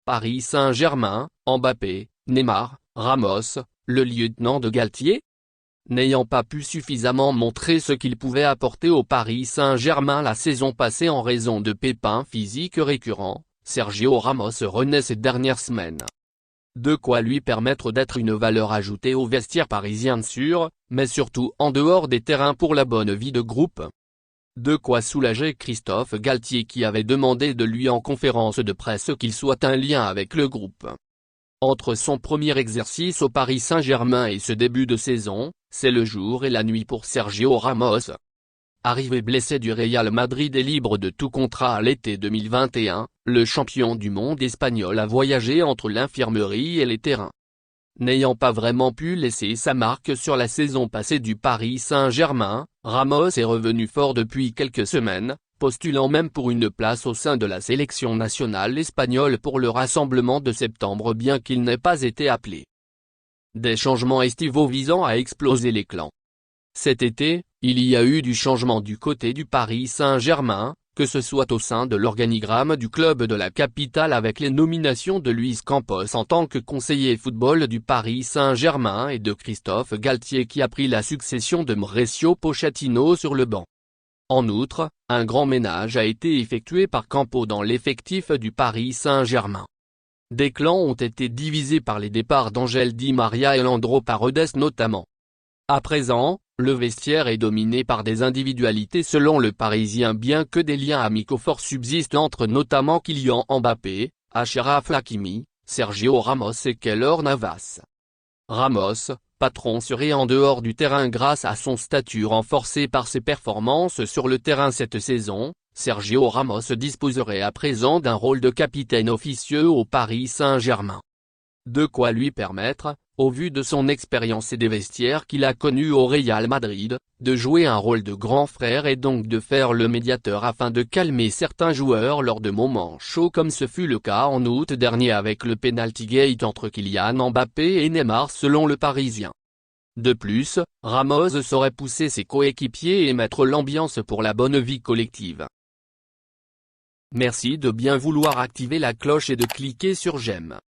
Paris Saint-Germain, Mbappé, Neymar, Ramos, le lieutenant de Galtier? N'ayant pas pu suffisamment montrer ce qu'il pouvait apporter au Paris Saint-Germain la saison passée en raison de pépins physiques récurrents, Sergio Ramos renaît ces dernières semaines. De quoi lui permettre d'être une valeur ajoutée au vestiaire parisien sûr, mais surtout en dehors des terrains pour la bonne vie de groupe. De quoi soulager Christophe Galtier qui avait demandé de lui en conférence de presse qu'il soit un lien avec le groupe. Entre son premier exercice au Paris Saint-Germain et ce début de saison, c'est le jour et la nuit pour Sergio Ramos. Arrivé blessé du Real Madrid et libre de tout contrat à l'été 2021, le champion du monde espagnol a voyagé entre l'infirmerie et les terrains. N'ayant pas vraiment pu laisser sa marque sur la saison passée du Paris Saint-Germain, Ramos est revenu fort depuis quelques semaines, postulant même pour une place au sein de la sélection nationale espagnole pour le rassemblement de septembre bien qu'il n'ait pas été appelé. Des changements estivaux visant à exploser les clans. Cet été, il y a eu du changement du côté du Paris Saint-Germain, que ce soit au sein de l'organigramme du club de la capitale avec les nominations de Luis Campos en tant que conseiller football du Paris Saint-Germain et de Christophe Galtier qui a pris la succession de Mauricio Pochettino sur le banc. En outre, un grand ménage a été effectué par Campos dans l'effectif du Paris Saint-Germain. Des clans ont été divisés par les départs d'Angel Di Maria et Leandro Paredes notamment. À présent, le vestiaire est dominé par des individualités selon le Parisien bien que des liens amicaux forts subsistent entre notamment Kylian Mbappé, Achraf Hakimi, Sergio Ramos et Keylor Navas. Ramos, patron serait en dehors du terrain grâce à son statut renforcé par ses performances sur le terrain cette saison, Sergio Ramos disposerait à présent d'un rôle de capitaine officieux au Paris Saint-Germain. De quoi lui permettre, au vu de son expérience et des vestiaires qu'il a connus au Real Madrid, de jouer un rôle de grand frère et donc de faire le médiateur afin de calmer certains joueurs lors de moments chauds comme ce fut le cas en août dernier avec le penalty-gate entre Kylian Mbappé et Neymar selon le Parisien. De plus, Ramos saurait pousser ses coéquipiers et mettre l'ambiance pour la bonne vie collective. Merci de bien vouloir activer la cloche et de cliquer sur j'aime.